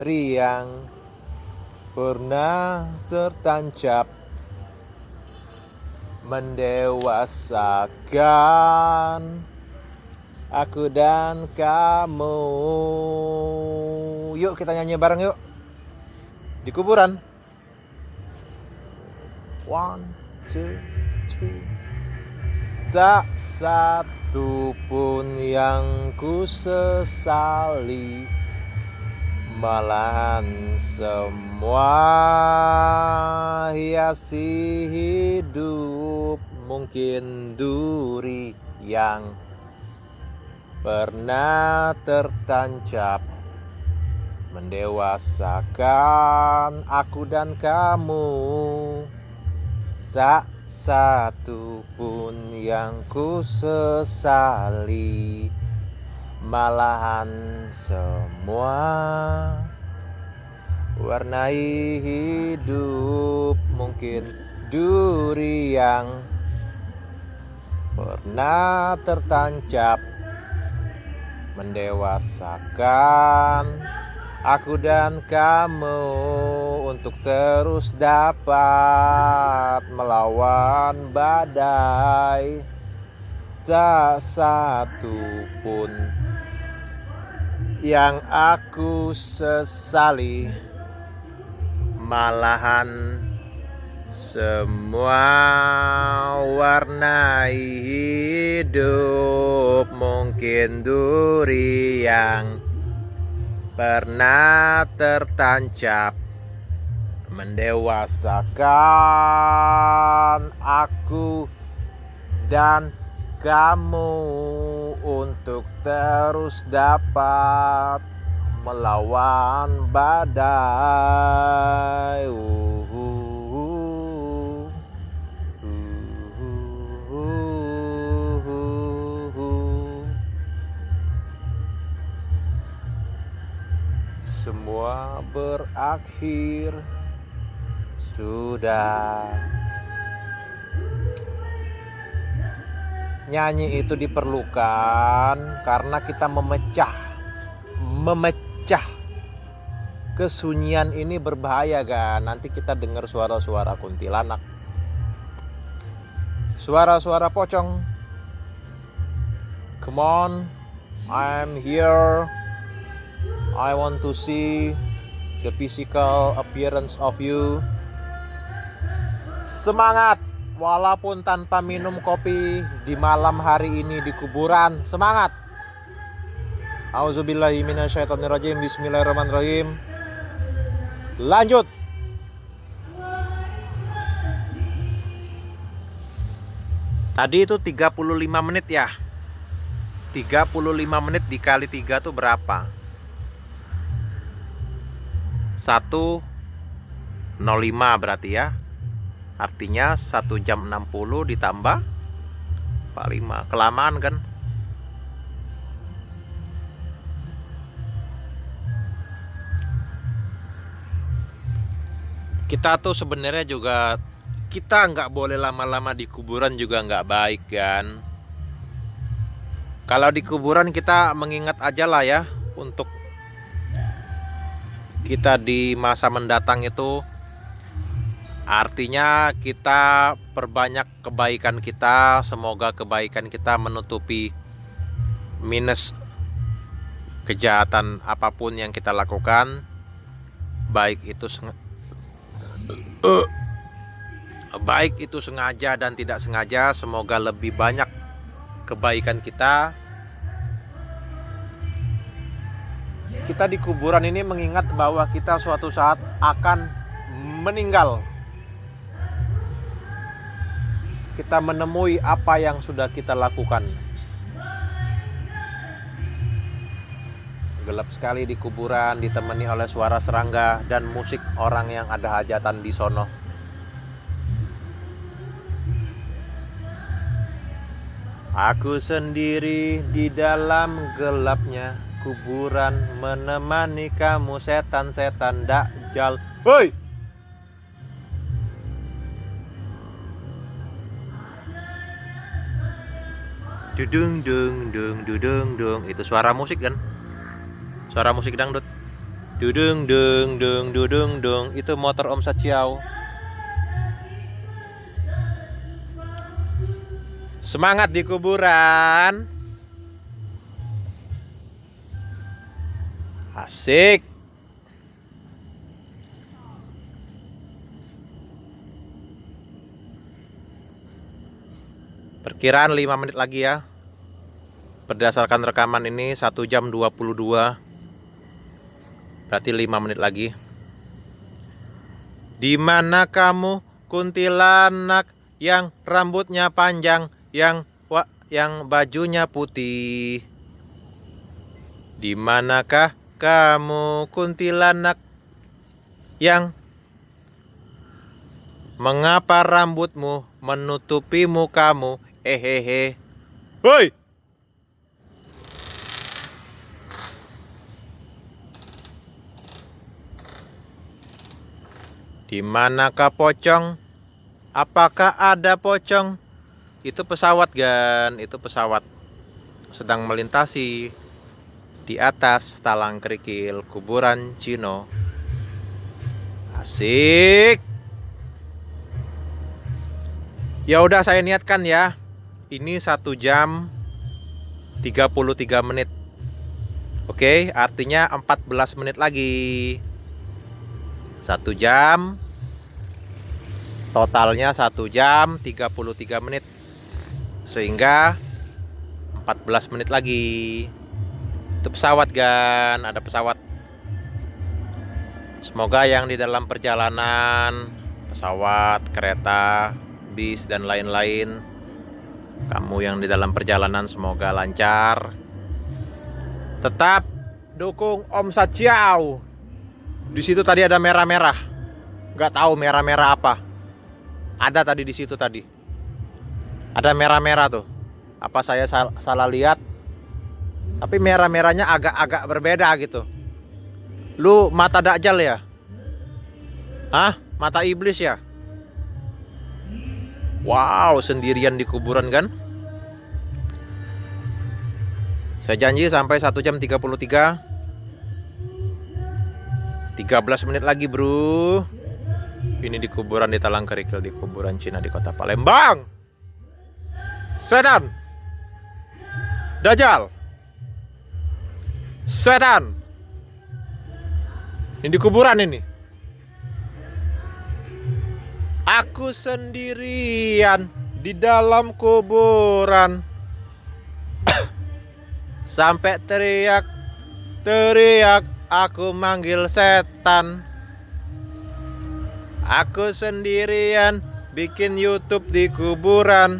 Yang pernah tertancap mendewasakan aku dan kamu. Yuk kita nyanyi bareng yuk di kuburan. 1, 2, 3. Tak satu pun yang ku sesali, malahan semua hiasi hidup. Mungkin duri yang pernah tertancap mendewasakan aku dan kamu. Tak satu pun yang ku sesali, malahan semua warnai hidup. Mungkin duri yang pernah tertancap mendewasakan aku dan kamu untuk terus dapat melawan badai. Tak satu pun yang aku sesali, malahan semua warnai hidup. Mungkin duri yang pernah tertancap mendewasakan aku dan kamu untuk terus dapat melawan badai. Semua berakhir sudah. Nyanyi itu diperlukan karena kita memecah kesunyian ini berbahaya kan. Nanti kita dengar suara-suara kuntilanak, suara-suara pocong. Come on, I'm here. I want to see the physical appearance of you. Semangat, walaupun tanpa minum kopi di malam hari ini di kuburan. Semangat. Auzubillahi minasyaitonirrajim. Bismillahirrahmanirrahim. Lanjut. Tadi itu 35 menit ya. 35 menit dikali 3 tuh berapa? 105 berarti ya. Artinya 1 jam 60 ditambah 45. Kelamaan kan? Kita tuh sebenarnya juga, kita nggak boleh lama-lama di kuburan juga nggak baik kan. Kalau di kuburan kita mengingat aja lah ya, untuk kita di masa mendatang itu. Artinya kita perbanyak kebaikan kita. Semoga kebaikan kita menutupi minus kejahatan apapun yang kita lakukan, baik itu sengaja dan tidak sengaja. Semoga lebih banyak kebaikan kita. Kita di kuburan ini mengingat bahwa kita suatu saat akan meninggal. Kita menemui apa yang sudah kita lakukan. Gelap sekali di kuburan, ditemani oleh suara serangga dan musik orang yang ada hajatan di sono. Aku sendiri di dalam gelapnya kuburan, menemani kamu setan-setan dakjal. Woi! Dudung dung dung dudung dung. Itu suara musik kan? Suara musik dangdut. Dudung dung dung dudung dung. Itu motor Om Sachiao. Semangat di kuburan. Asik. Perkiraan 5 menit lagi ya. Berdasarkan rekaman ini 1 jam 22. Berarti 5 menit lagi. Di mana kamu kuntilanak yang rambutnya panjang, yang bajunya putih? Di manakah kamu kuntilanak yang mengapa rambutmu menutupi mukamu? Hehehe. Woi. Di manakah pocong? Apakah ada pocong? Itu pesawat, Gan. Itu pesawat sedang melintasi di atas talang kerikil kuburan Cino. Asik. Ya udah, saya niatkan ya. Ini 1 jam 33 menit. Oke, artinya 14 menit lagi. 1 jam. Totalnya 1 jam 33 menit. Sehingga 14 menit lagi. Itu pesawat, Gan. Ada pesawat. Semoga yang di dalam perjalanan, pesawat, kereta, bis, dan lain-lain, kamu yang di dalam perjalanan semoga lancar. Tetap dukung Om Sachiao. Di situ tadi ada merah-merah. Nggak tahu merah-merah apa. Ada tadi di situ tadi. Ada merah-merah tuh. Apa saya salah lihat? Tapi merah-merahnya agak-agak berbeda gitu. Lu mata Dajjal ya? Hah? Mata iblis ya? Wow, sendirian di kuburan kan? Saya janji sampai 1 jam 33. 13 menit lagi, bro. Ini di kuburan di Talang Kerikil, di kuburan Cina di kota Palembang. Setan. Dajjal. Setan. Ini di kuburan ini. Aku sendirian di dalam kuburan. Sampai teriak aku manggil setan. Aku sendirian bikin YouTube di kuburan.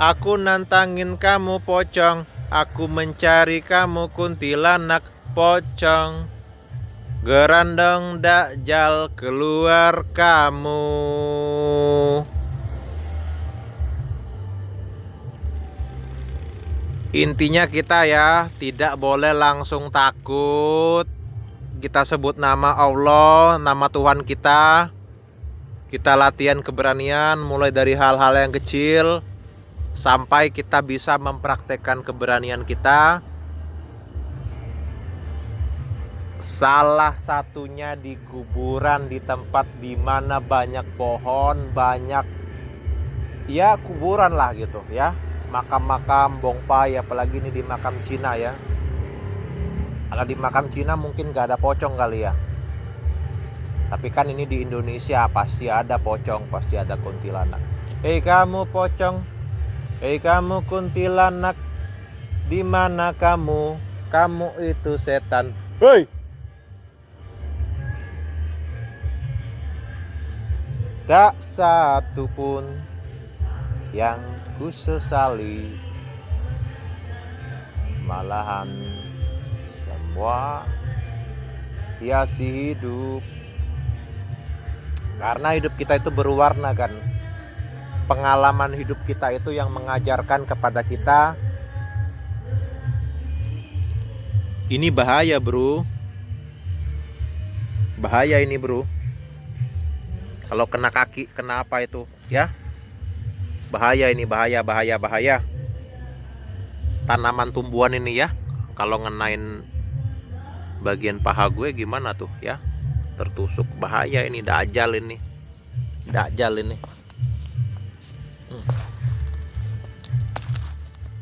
Aku nantangin kamu pocong. Aku mencari kamu kuntilanak pocong. Gerandong Dajjal keluar kamu. Intinya kita ya tidak boleh langsung takut. Kita sebut nama Allah, nama Tuhan kita. Kita latihan keberanian mulai dari hal-hal yang kecil sampai kita bisa mempraktekkan keberanian kita. Salah satunya di kuburan, di tempat di mana banyak pohon, banyak ya kuburan lah gitu ya. Makam-makam bongpai, apalagi ini di makam Cina ya. Kalau di makam Cina mungkin gak ada pocong kali ya. Tapi kan ini di Indonesia pasti ada pocong, pasti ada kuntilanak. Hei kamu pocong, hei kamu kuntilanak, di mana kamu? Kamu itu setan. Hei! Tak satu pun yang kusesali, malahan semua hiasi hidup. Karena hidup kita itu berwarna kan. Pengalaman hidup kita itu yang mengajarkan kepada kita. Ini bahaya, bro. Bahaya ini, bro. Kalau kena kaki, kena apa itu ya? Bahaya ini, bahaya. Tanaman tumbuhan ini ya. Kalau ngenain bagian paha gue gimana tuh ya, tertusuk. Bahaya ini, dajal ini, dajal ini.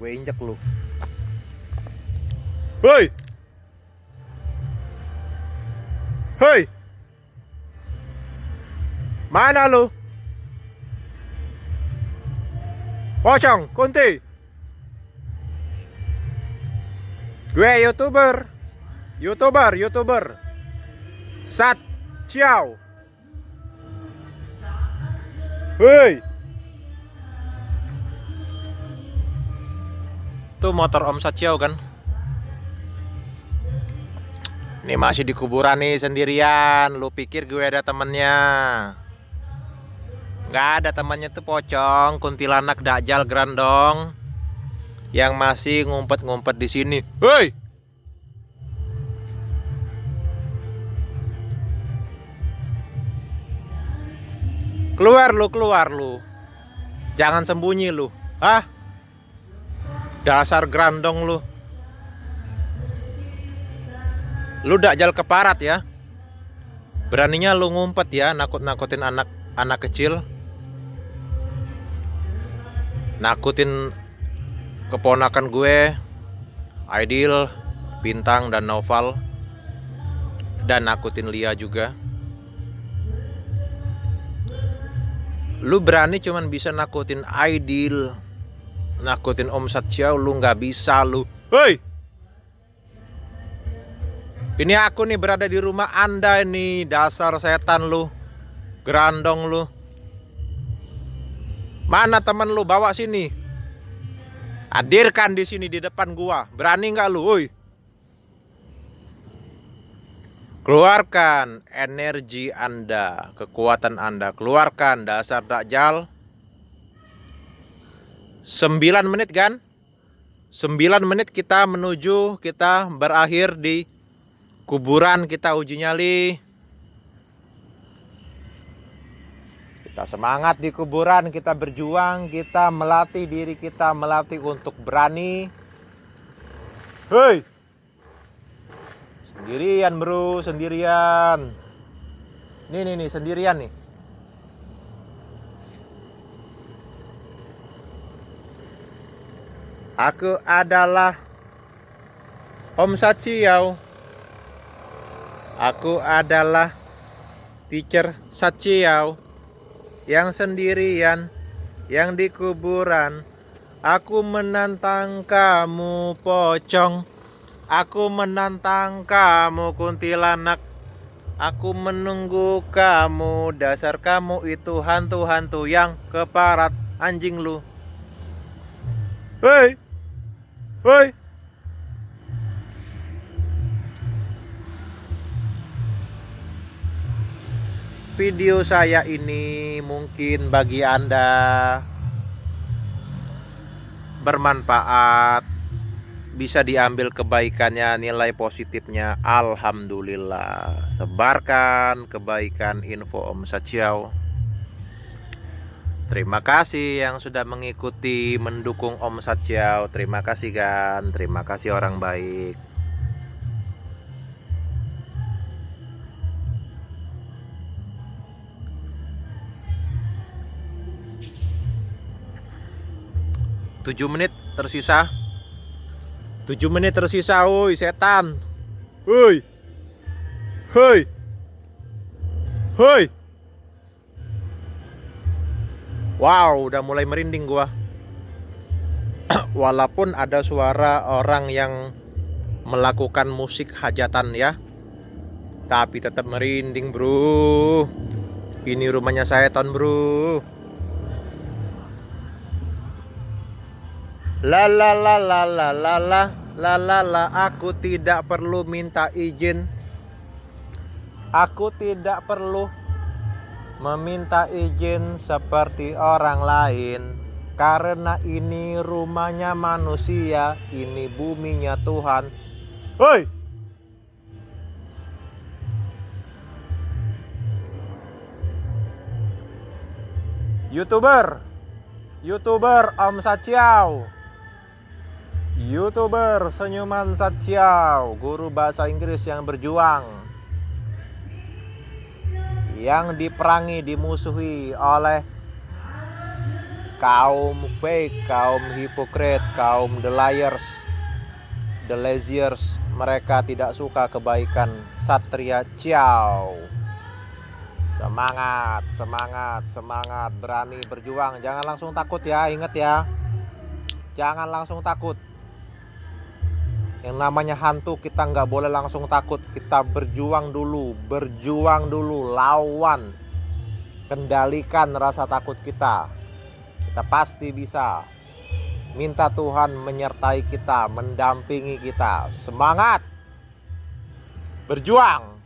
Gue injek lu. Hoi, hoi, mana lu? Pocong, kunti. Gue YouTuber. Sat Ciao. Hei. Tuh motor Om Sat Ciao kan. Ini masih di kuburan nih sendirian. Lu pikir gue ada temennya? Nggak ada temannya, tuh pocong, kuntilanak, dajal, grandong yang masih ngumpet-ngumpet di sini. Hei! Keluar lu. Jangan sembunyi lu. Hah? Dasar grandong lu. Lu dajal keparat ya. Beraninya lu ngumpet ya, nakut-nakutin anak kecil. Nakutin keponakan gue, Aidil, Bintang, dan Noval. Dan nakutin Lia juga. Lu berani cuman bisa nakutin Aidil, nakutin Om Sat Ciao, lu nggak bisa lu. Hei! Ini aku nih berada di rumah Anda ini, dasar setan lu, grandong lu. Mana temen lu, bawa sini. Hadirkan di sini di depan gua. Berani nggak lu, woi? Keluarkan energi Anda, kekuatan Anda. Keluarkan, dasar dajjal. 9 menit kan? 9 menit kita berakhir di kuburan kita uji nyali. Kita semangat di kuburan, kita berjuang, kita melatih diri kita, melatih untuk berani. Hei! Sendirian bro, sendirian. Nih, sendirian nih. Aku adalah Om Sat Ciao. Aku adalah teacher Sat Ciao yang sendirian, yang di kuburan. Aku menantang kamu pocong. Aku menantang kamu kuntilanak. Aku menunggu kamu, dasar kamu itu hantu-hantu yang keparat, anjing lu. Hei, hei. Video saya ini mungkin bagi Anda bermanfaat, bisa diambil kebaikannya, nilai positifnya. Alhamdulillah. Sebarkan kebaikan info Om Sat Ciao. Terima kasih yang sudah mengikuti, mendukung Om Sat Ciao. Terima kasih kan. Terima kasih orang baik. Tujuh menit tersisa. 7 menit tersisa, woi setan. Hoi. Hoi. Hoi. Wow, udah mulai merinding gua. Walaupun ada suara orang yang melakukan musik hajatan ya, tapi tetap merinding, bro. Ini rumahnya setan, bro. La la la la la la la la la la. Aku tidak perlu minta izin. Aku tidak perlu meminta izin seperti orang lain, karena ini rumahnya manusia, ini buminya Tuhan. Hoi! YouTuber Om Sat Ciao. YouTuber Senyuman Satsiao, guru bahasa Inggris yang berjuang, yang diperangi, dimusuhi oleh kaum fake, kaum hipokrit, kaum the liars, the laziers. Mereka tidak suka kebaikan Satria Ciao. Semangat, semangat, semangat, berani berjuang. Jangan langsung takut ya, ingat ya. Jangan langsung takut. Yang namanya hantu kita nggak boleh langsung takut. Kita berjuang dulu, lawan, kendalikan rasa takut kita. Kita pasti bisa. Minta Tuhan menyertai kita, mendampingi kita. Semangat, berjuang.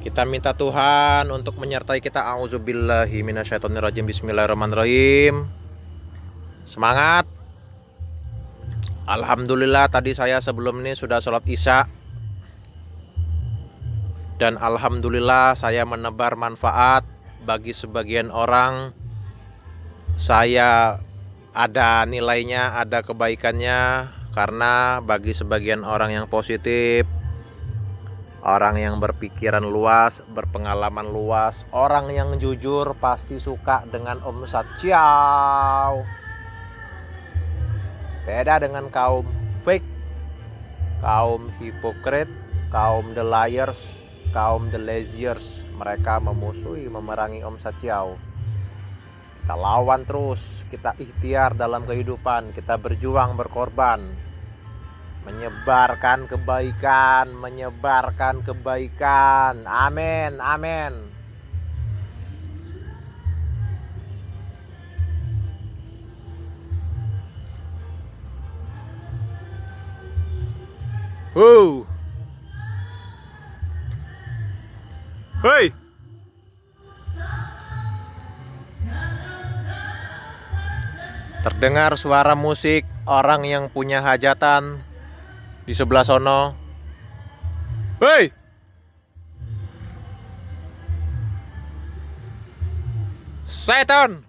Kita minta Tuhan untuk menyertai kita. Auzubillahi minasyaitonirrajim. Bismillahirrahmanirrahim. Semangat. Alhamdulillah tadi saya sebelum ini sudah sholat isya. Dan alhamdulillah saya menebar manfaat bagi sebagian orang. Saya ada nilainya, ada kebaikannya. Karena bagi sebagian orang yang positif, orang yang berpikiran luas, berpengalaman luas, orang yang jujur pasti suka dengan Om Satsiao. Beda dengan kaum fake, kaum hipokrit, kaum the liars, kaum the laziers. Mereka memusuhi, memerangi Om Satsiao. Kita lawan terus, kita ikhtiar dalam kehidupan, kita berjuang, berkorban, menyebarkan kebaikan, menyebarkan kebaikan. Amin, amin. Hei. Terdengar suara musik orang yang punya hajatan di sebelah sono. Hei. Setan.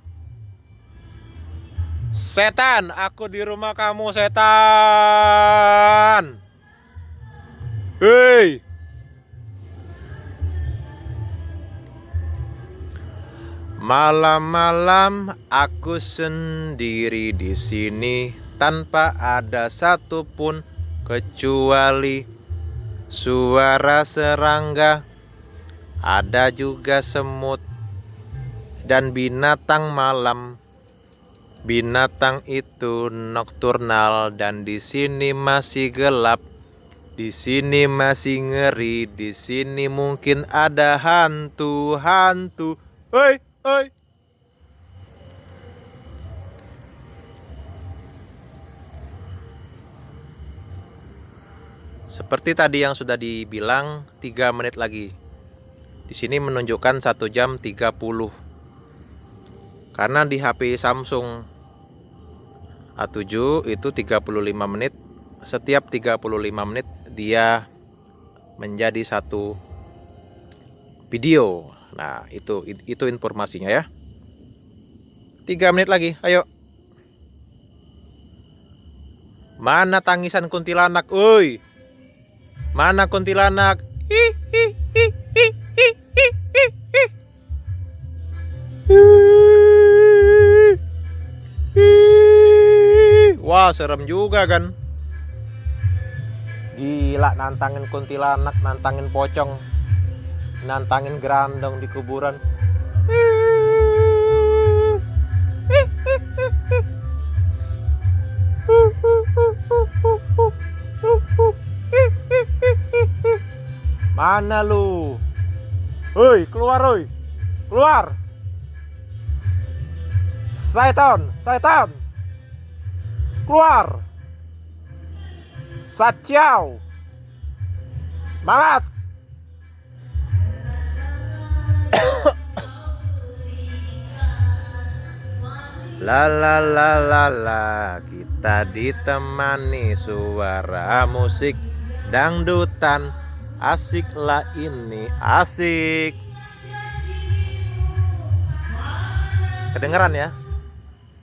Setan, aku di rumah kamu, setan. Hei. Malam-malam aku sendiri di sini tanpa ada satupun kecuali suara serangga, ada juga semut dan binatang malam. Binatang itu nokturnal dan di sini masih gelap. Di sini masih ngeri, di sini mungkin ada hantu-hantu. Hei, hei. Seperti tadi yang sudah dibilang, 3 menit lagi. Di sini menunjukkan 1 jam 30. Karena di HP Samsung A7 itu 35 menit. Setiap 35 menit dia menjadi satu video. Nah, itu informasinya ya. 3 menit lagi, ayo. Mana tangisan kuntilanak? Oi. Mana kuntilanak? Wah, serem juga kan. Gila, nantangin kuntilanak, nantangin pocong, nantangin gerandong di kuburan. Mana lu? Hoi, keluar hoi. Keluar. Setan, setan. Keluar. Satsiao. Semangat. La la la la la, kita ditemani suara musik dangdutan. Asiklah ini, asik. Kedengeran ya?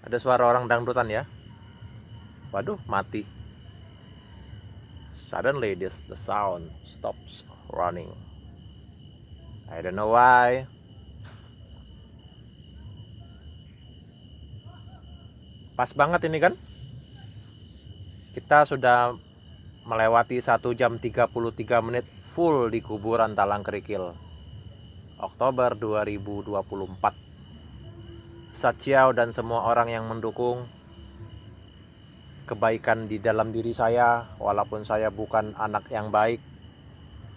Ada suara orang dangdutan ya? Waduh, mati. Suddenly the sound stops running. I don't know why. Pas banget ini kan? Kita sudah melewati 1 jam 33 menit full di kuburan Talang Kerikil. Oktober 2024. Satsiau dan semua orang yang mendukung kebaikan di dalam diri saya, walaupun saya bukan anak yang baik,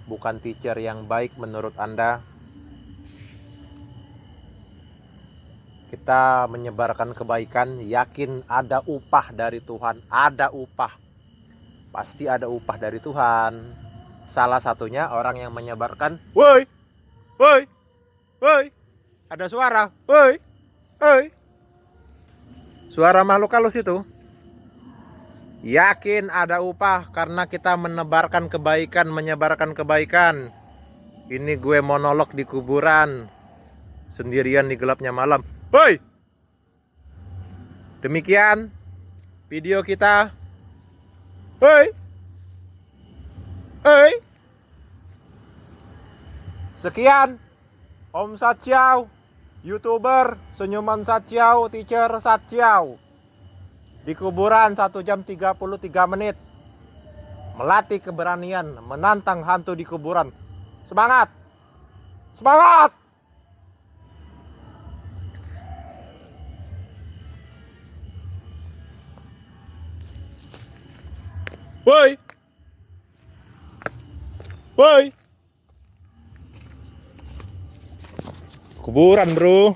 bukan teacher yang baik menurut Anda. Kita menyebarkan kebaikan, yakin ada upah dari Tuhan, ada upah. Pasti ada upah dari Tuhan. Salah satunya orang yang menyebarkan, woi, woi, woi, ada suara, woi, woi. Suara makhluk halus itu. Yakin ada upah karena kita menebarkan kebaikan, menyebarkan kebaikan. Ini gue monolog di kuburan, sendirian di gelapnya malam. Woi. Demikian video kita. Woi. Woi. Sekian Om Satsiau, YouTuber Senyuman Satsiau, Teacher Satsiau. Di kuburan 1 jam 33 menit. Melatih keberanian, menantang hantu di kuburan. Semangat. Semangat. Woi. Woi. Kuburan, bro.